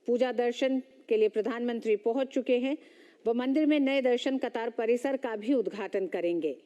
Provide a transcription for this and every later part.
पूजा दर्शन के लिए प्रधानमंत्री पहुंच चुके हैं। वह मंदिर में नए दर्शन कतार परिसर का भी उद्घाटन करेंगे।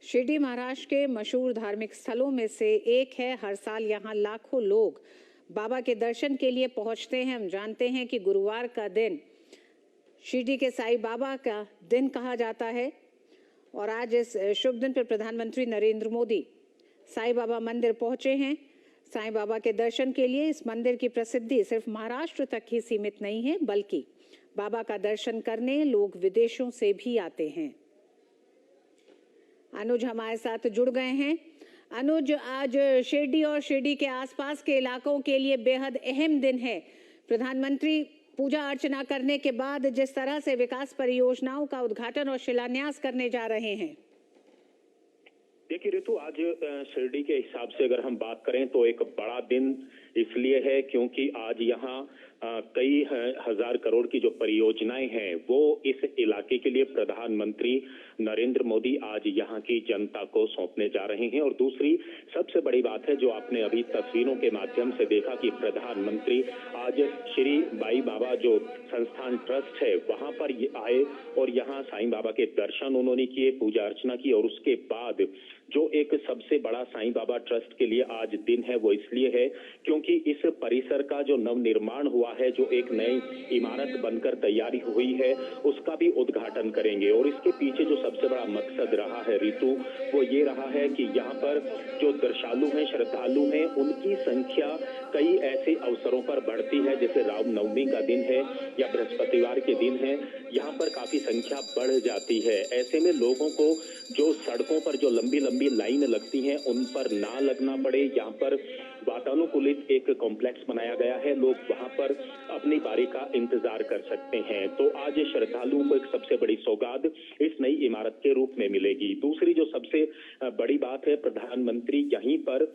शिरडी महाराष्ट्र के मशहूर धार्मिक स्थलों में से एक है। हर साल यहाँ लाखों लोग बाबा के दर्शन के लिए पहुँचते हैं। हम जानते हैं कि गुरुवार का दिन शिरडी के साईं बाबा का दिन कहा जाता है और आज इस शुभ दिन पर प्रधानमंत्री नरेंद्र मोदी साईं बाबा मंदिर पहुंचे हैं। साईं बाबा के दर्शन के लिए इस मंदिर की प्रसिद्धि सिर्फ महाराष्ट्र तक ही सीमित नहीं है, बल्कि बाबा का दर्शन करने लोग विदेशों से भी आते हैं। अनुज हमारे साथ जुड़ गए हैं। अनुज, आज शिरडी और शिरडी के आसपास के इलाकों के लिए बेहद अहम दिन है। प्रधानमंत्री पूजा अर्चना करने के बाद जिस तरह से विकास परियोजनाओं का उद्घाटन और शिलान्यास करने जा रहे हैं। देखिए ऋतु, आज शिरडी के हिसाब से अगर हम बात करें तो एक बड़ा दिन इसलिए है क्योंकि आज यहाँ कई हजार करोड़ की जो परियोजनाएं हैं वो इस इलाके के लिए प्रधानमंत्री नरेंद्र मोदी आज यहाँ की जनता को सौंपने जा रहे हैं। और दूसरी सबसे बड़ी बात है जो आपने अभी तस्वीरों के माध्यम से देखा कि प्रधानमंत्री आज श्री बाई बाबा जो संस्थान ट्रस्ट है वहां पर आए और यहाँ साईं बाबा के दर्शन उन्होंने किए, पूजा अर्चना की। और उसके बाद जो एक सबसे बड़ा साईं बाबा ट्रस्ट के लिए आज दिन है वो इसलिए है क्योंकि इस परिसर का जो नवनिर्माण हुआ है, जो एक नई इमारत बनकर तैयारी हुई है, उसका भी उद्घाटन करेंगे। और इसके पीछे जो सबसे बड़ा मकसद रहा है ऋतु, वो ये रहा है कि यहाँ पर जो दर्शनालु हैं, श्रद्धालु हैं, उनकी संख्या कई ऐसे अवसरों पर बढ़ती है, जैसे रामनवमी का दिन है या बृहस्पतिवार के दिन है, यहाँ पर काफी संख्या बढ़ जाती है। ऐसे में लोगों को जो सड़कों पर जो लंबी लंबी लाइन लगती हैं उन पर ना लगना पड़े, यहाँ पर वातानुकूलित एक कॉम्प्लेक्स बनाया गया है, लोग वहां पर अपनी बारी का इंतजार कर सकते हैं। तो आज श्रद्धालुओं को एक सबसे बड़ी सौगात इस नई इमारत के रूप में मिलेगी। दूसरी जो सबसे बड़ी बात है, प्रधानमंत्री यहीं पर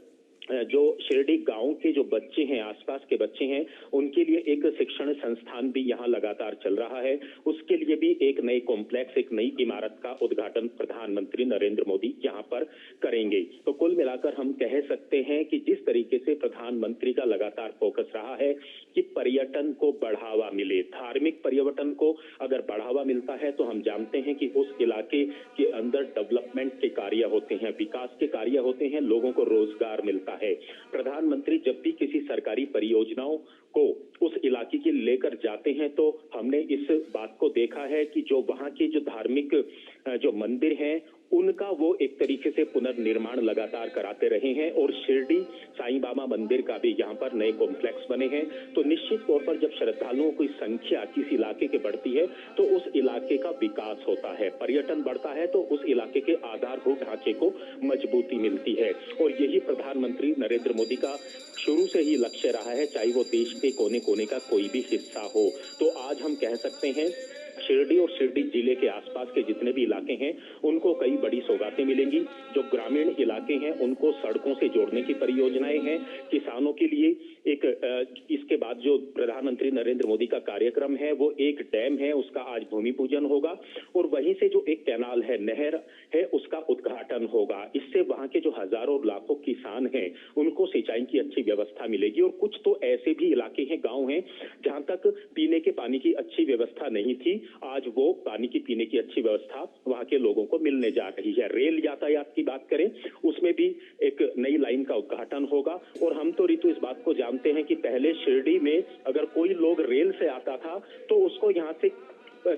जो शिरडी गांव के जो बच्चे हैं, आसपास के बच्चे हैं, उनके लिए एक शिक्षण संस्थान भी यहाँ लगातार चल रहा है, उसके लिए भी एक नई कॉम्प्लेक्स, एक नई इमारत का उद्घाटन प्रधानमंत्री नरेंद्र मोदी यहाँ पर करेंगे। तो कुल मिलाकर हम कह सकते हैं कि जिस तरीके से प्रधानमंत्री का लगातार फोकस रहा है कि पर्यटन को बढ़ावा मिले, धार्मिक पर्यटन को अगर बढ़ावा मिलता है तो हम जानते हैं कि उस इलाके के अंदर डेवलपमेंट के कार्य होते हैं, विकास के कार्य होते हैं, लोगों को रोजगार मिलता है। प्रधानमंत्री जब भी किसी सरकारी परियोजनाओं को उस इलाके के लेकर जाते हैं तो हमने इस बात को देखा है कि जो वहां के जो धार्मिक जो मंदिर हैं उनका वो एक तरीके से पुनर्निर्माण लगातार कराते रहे हैं। और शिरडी साईं बाबा मंदिर का भी यहाँ पर नए कॉम्प्लेक्स बने हैं। तो निश्चित तौर पर जब श्रद्धालुओं की संख्या किसी इलाके के बढ़ती है तो उस इलाके का विकास होता है, पर्यटन बढ़ता है, तो उस इलाके के आधारभूत ढांचे को मजबूती मिलती है। और यही प्रधानमंत्री नरेंद्र मोदी का शुरू से ही लक्ष्य रहा है, चाहे वो देश के कोने कोने का कोई भी हिस्सा हो। तो आज हम कह सकते हैं शिरडी और शिरडी जिले के आसपास के जितने भी इलाके हैं उनको कई बड़ी सौगातें मिलेंगी। जो ग्रामीण इलाके हैं उनको सड़कों से जोड़ने की परियोजनाएं हैं, किसानों के लिए एक इसके बाद जो प्रधानमंत्री नरेंद्र मोदी का कार्यक्रम है वो एक डैम है, उसका आज भूमि पूजन होगा। और वहीं से जो एक कैनाल है, नहर है, उसका उद्घाटन होगा। इससे वहां के जो हजारों लाखों किसान हैं उनको सिंचाई की अच्छी व्यवस्था मिलेगी। और कुछ तो ऐसे भी इलाके हैं, गांव हैं, जहां तक पीने के पानी की अच्छी व्यवस्था नहीं थी, आज वो पानी की पीने की अच्छी व्यवस्था वहां के लोगों को मिलने जा रही है। रेल यातायात की बात करें, उसमें भी एक नई लाइन का उद्घाटन होगा। और हम तो ऋतु इस बात को जानते हैं कि पहले शिरडी में अगर कोई लोग रेल से आता था तो उसको यहाँ से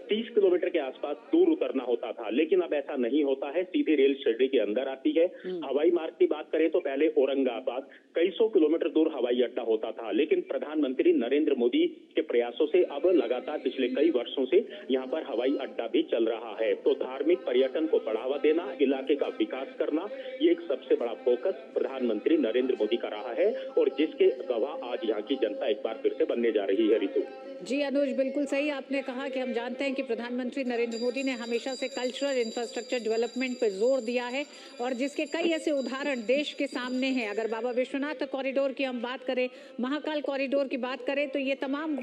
30 किलोमीटर के आसपास दूर उतरना होता था, लेकिन अब ऐसा नहीं होता है, सीधी रेल शिरडी के अंदर आती है। हवाई मार्ग की बात करें तो पहले औरंगाबाद कई सौ किलोमीटर दूर हवाई अड्डा होता था, लेकिन प्रधानमंत्री नरेंद्र मोदी के प्रयासों से अब लगातार पिछले कई वर्षों से यहाँ पर हवाई अड्डा भी चल रहा है। तो धार्मिक पर्यटन को बढ़ावा देना, इलाके का विकास करना, ये एक सबसे बड़ा फोकस प्रधानमंत्री नरेंद्र मोदी का रहा है और जिसके गवाह आज यहाँ की जनता एक बार फिर से बनने जा रही है। ऋतु जी अनुज, बिल्कुल सही आपने कहा कि हम जानते हैं कि प्रधानमंत्री नरेंद्र मोदी ने हमेशा से कल्चरल इंफ्रास्ट्रक्चर डेवलपमेंट पर जोर दिया है और जिसके कई ऐसे उदाहरण देश के सामने हैं। अगर बाबा विश्वनाथ कॉरिडोर की हम बात करें, महाकाल कॉरिडोर की बात करें, तो ये तमाम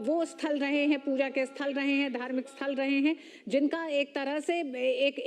वो स्थल रहे हैं, पूजा के स्थल रहे हैं, धार्मिक स्थल रहे हैं, जिनका एक तरह से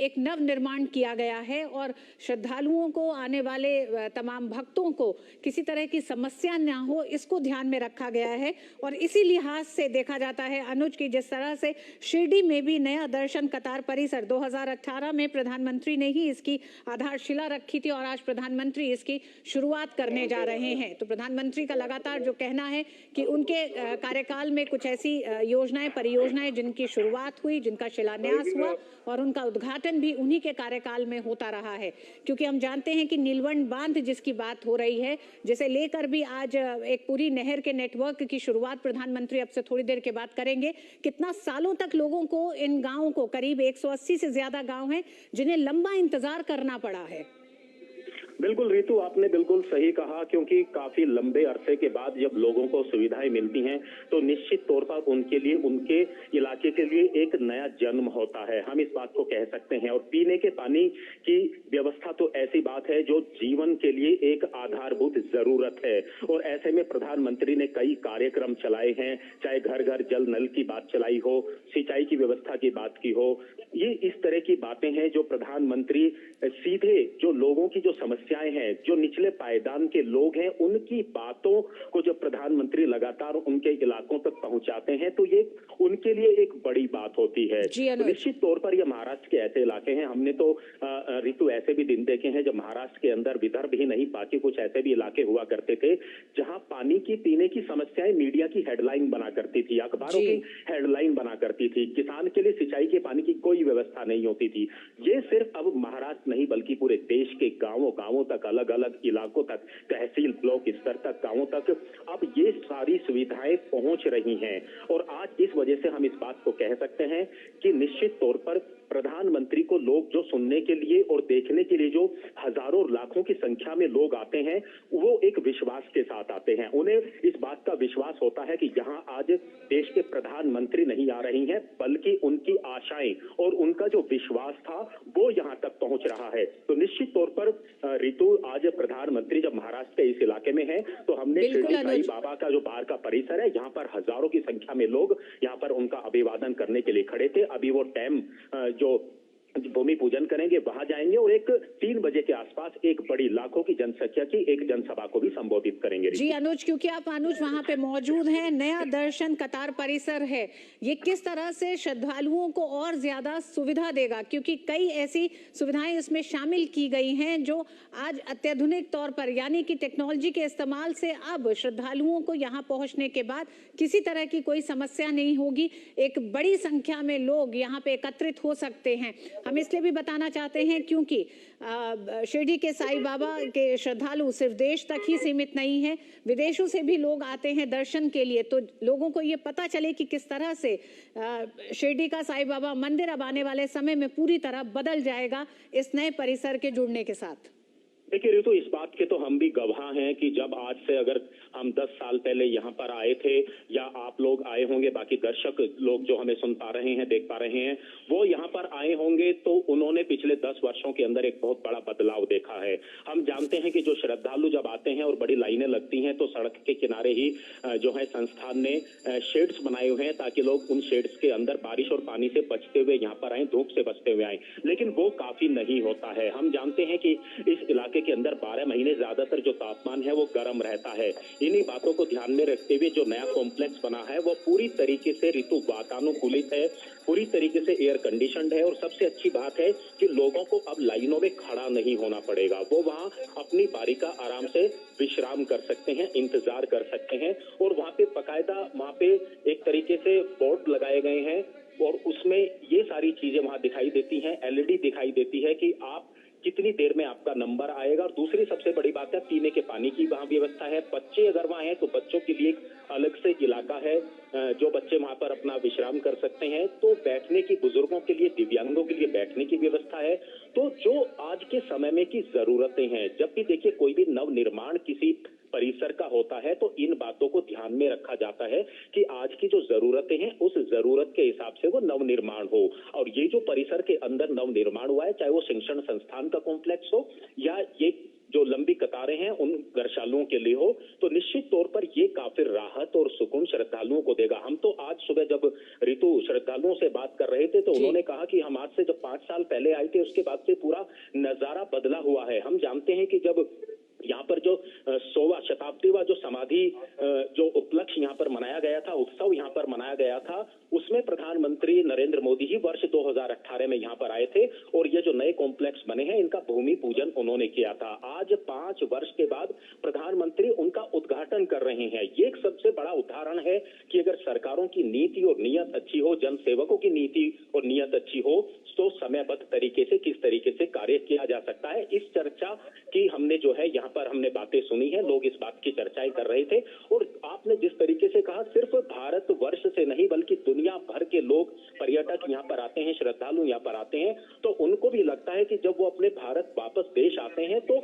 एक नव निर्माण किया गया है और श्रद्धालुओं को, आने वाले तमाम भक्तों को किसी तरह की समस्या ना हो, इसको ध्यान में रखा गया है। और इसी लिहाज से देखा जाता है अनुज की जिस तरह से शिरडी में भी नया दर्शन कतार परिसर 2018 में प्रधानमंत्री ने ही इसकी आधारशिला रखी थी और आज प्रधानमंत्री इसकी शुरुआत करने जा रहे हैं। तो प्रधानमंत्री का लगातार जो कहना है कि उनके कार्यकाल में कुछ ऐसी योजनाएं, परियोजनाएं जिनकी शुरुआत हुई, जिनका शिलान्यास हुआ और उनका उद्घाटन भी उन्हीं के कार्यकाल में होता रहा है। क्योंकि हम जानते हैं कि नीलवंड बांध जिसकी बात हो रही है, जिसे लेकर भी आज एक पूरी नहर के नेटवर्क की शुरुआत प्रधानमंत्री अब से थोड़ी देर के बाद करेंगे। कितना सालों तक लोगों को, इन गांवों को, करीब 180 से ज्यादा गांव हैं जिन्हें लंबा इंतजार करना पड़ा है। बिल्कुल ऋतु, आपने बिल्कुल सही कहा, क्योंकि काफी लंबे अरसे के बाद जब लोगों को सुविधाएं मिलती हैं तो निश्चित तौर पर उनके लिए, उनके इलाके के लिए एक नया जन्म होता है, हम इस बात को कह सकते हैं। और पीने के पानी की व्यवस्था तो ऐसी बात है जो जीवन के लिए एक आधारभूत जरूरत है और ऐसे में प्रधानमंत्री ने कई कार्यक्रम चलाए हैं, चाहे घर घर जल नल की बात चलाई हो, सिंचाई की व्यवस्था की बात की हो। ये इस तरह की बातें हैं जो प्रधानमंत्री सीधे जो लोगों की जो समस्याएं हैं, जो निचले पायदान के लोग हैं, उनकी बातों को जब प्रधानमंत्री लगातार उनके इलाकों तक पहुंचाते हैं तो ये उनके लिए एक बड़ी बात होती है। तो निश्चित तौर पर ये महाराष्ट्र के ऐसे इलाके हैं, हमने तो ऋतु ऐसे भी दिन देखे हैं जब महाराष्ट्र के अंदर, विदर्भ ही नहीं बाकी कुछ ऐसे भी इलाके हुआ करते थे जहां पानी की पीने की समस्याएं मीडिया की हेडलाइन बना करती थी, अखबारों की हेडलाइन बना करती थी। किसान के लिए सिंचाई के पानी की कोई व्यवस्था नहीं होती थी। ये सिर्फ अब महाराष्ट्र नहीं बल्कि पूरे देश के गांवों तक, अलग अलग इलाकों तक, तहसील ब्लॉक स्तर तक, गांवों तक अब ये सारी सुविधाएं पहुंच रही हैं। और आज इस वजह से हम इस बात को कह सकते हैं कि निश्चित तौर पर प्रधानमंत्री को लोग जो सुनने के लिए और देखने के लिए जो हजारों लाखों की संख्या में लोग आते हैं, वो एक विश्वास के साथ आते हैं। उन्हें इस बात का विश्वास होता है कि यहाँ आज देश के प्रधानमंत्री नहीं आ रही हैं, बल्कि उनकी आशाएं और उनका जो विश्वास था वो यहाँ तक पहुंच रहा है। तो निश्चित तौर पर ऋतु, आज प्रधानमंत्री जब महाराष्ट्र के इस इलाके में है तो हमने शिरडी साईं बाबा का जो बाहर का परिसर है, यहाँ पर हजारों की संख्या में लोग यहाँ पर उनका अभिवादन करने के लिए खड़े थे। अभी वो टाइम जो भूमि पूजन करेंगे वहां जाएंगे और एक 3 बजे के आसपास एक बड़ी लाखों की जनसंख्या की एक जनसभा को भी संबोधित करेंगे। जी अनुज, क्योंकि आप अनुज वहां पे मौजूद हैं, नया दर्शन कतार परिसर है, ये किस तरह से श्रद्धालुओं को और ज्यादा सुविधा देगा? क्योंकि कई ऐसी सुविधाएं इसमें शामिल की गई हैं जो आज अत्याधुनिक तौर पर, यानी कि टेक्नोलॉजी के इस्तेमाल से अब श्रद्धालुओं को यहाँ पहुंचने के बाद किसी तरह की कोई समस्या नहीं होगी। एक बड़ी संख्या में लोग यहाँ पे एकत्रित हो सकते हैं। हम इसलिए भी बताना चाहते हैं क्योंकि शिरडी के साईं बाबा के श्रद्धालु सिर्फ देश तक ही सीमित नहीं है, विदेशों से भी लोग आते हैं दर्शन के लिए। तो लोगों को ये पता चले कि किस तरह से शिरडी का साईं बाबा मंदिर अब आने वाले समय में पूरी तरह बदल जाएगा इस नए परिसर के जुड़ने के साथ। देखिए ऋतु, इस बात के तो हम भी गवाह हैं कि जब आज से अगर हम 10 साल पहले यहाँ पर आए थे, या आप लोग आए होंगे, बाकी दर्शक लोग जो हमें सुन पा रहे हैं, देख पा रहे हैं, वो यहाँ पर आए होंगे तो उन्होंने पिछले 10 वर्षों के अंदर एक बहुत बड़ा बदलाव देखा है। हम जानते हैं कि जो श्रद्धालु जब आते हैं और बड़ी लाइनें लगती हैं तो सड़क के किनारे ही जो है संस्थान ने शेड्स बनाए हुए हैं ताकि लोग उन शेड्स के अंदर बारिश और पानी से बचते हुए यहाँ पर आए, धूप से बचते हुए आए, लेकिन वो काफी नहीं होता है। हम जानते हैं कि इस इलाके इलाके के अंदर 12 महीने ज्यादातर जो तापमान है वो गर्म रहता है। इन्हीं बातों को ध्यान में रखते हुए जो नया कॉम्प्लेक्स बना है वो पूरी तरीके से ऋतु वातानुकूलित है, पूरी तरीके से एयर कंडीशनड है और सबसे अच्छी बात है कि लोगों को अब लाइनों में खड़ा नहीं होना पड़ेगा। वो वहां अपनी बारी का आराम से विश्राम कर सकते हैं, इंतजार कर सकते हैं और वहां पे बकायदा वहां पे एक तरीके से बोर्ड लगाए गए हैं और उसमें ये सारी चीजें वहां दिखाई देती हैं, एलईडी दिखाई देती है कि आप कितनी देर में आपका नंबर आएगा। और दूसरी सबसे बड़ी बात है पीने के पानी की वहां व्यवस्था है। बच्चे अगर वहां हैं तो बच्चों के लिए एक अलग से इलाका है जो बच्चे वहां पर अपना विश्राम कर सकते हैं। तो बैठने की, बुजुर्गों के लिए, दिव्यांगों के लिए बैठने की व्यवस्था है। तो जो आज के समय में की जरूरतें हैं, जब भी देखिए कोई भी नव निर्माण किसी परिसर का होता है तो इन बातों को ध्यान में रखा जाता है कि आज की जो जरूरतें हैं उस जरूरत के हिसाब से वो नव निर्माण हो। और ये जो परिसर के अंदर नव निर्माण हुआ है, चाहे वो शिक्षण संस्थान का कॉम्प्लेक्स हो या ये जो लंबी कतारें हैं उन गौशालाओं के लिए हो, तो निश्चित तौर पर ये काफी राहत और सुकून श्रद्धालुओं को देगा। हम तो आज सुबह जब ऋतु श्रद्धालुओं से बात कर रहे थे तो उन्होंने कहा कि हम आज से जब 5 साल पहले आए थे उसके बाद से पूरा नजारा बदला हुआ है। हम जानते हैं कि जब यहाँ पर जो 100वां शताब्दीवा जो समाधि जो उपलक्ष्य यहाँ पर मनाया गया था, उत्सव यहाँ पर मनाया गया था, उसमें प्रधानमंत्री नरेंद्र मोदी ही वर्ष 2018 में यहाँ पर आए थे और ये जो नए कॉम्प्लेक्स बने हैं इनका भूमि पूजन उन्होंने किया था। आज 5 वर्ष के बाद प्रधानमंत्री उनका उद्घाटन कर रहे हैं। ये एक सबसे बड़ा उदाहरण है कि अगर सरकारों की नीति और नीयत अच्छी हो, जन सेवकों की नीति और नीयत अच्छी हो, तो समयबद्ध तरीके से किस तरीके से कार्य किया जा सकता है। इस चर्चा की हमने जो है यहाँ पर हमने बातें सुनी है, लोग इस बात की चर्चाएं कर रहे थे और आपने जिस तरीके से कहा सिर्फ भारत वर्ष से नहीं बल्कि दुनिया भर के लोग, पर्यटक यहाँ पर आते हैं, श्रद्धालु यहाँ पर आते हैं, तो उनको भी लगता है कि जब वो अपने भारत वापस देश आते हैं तो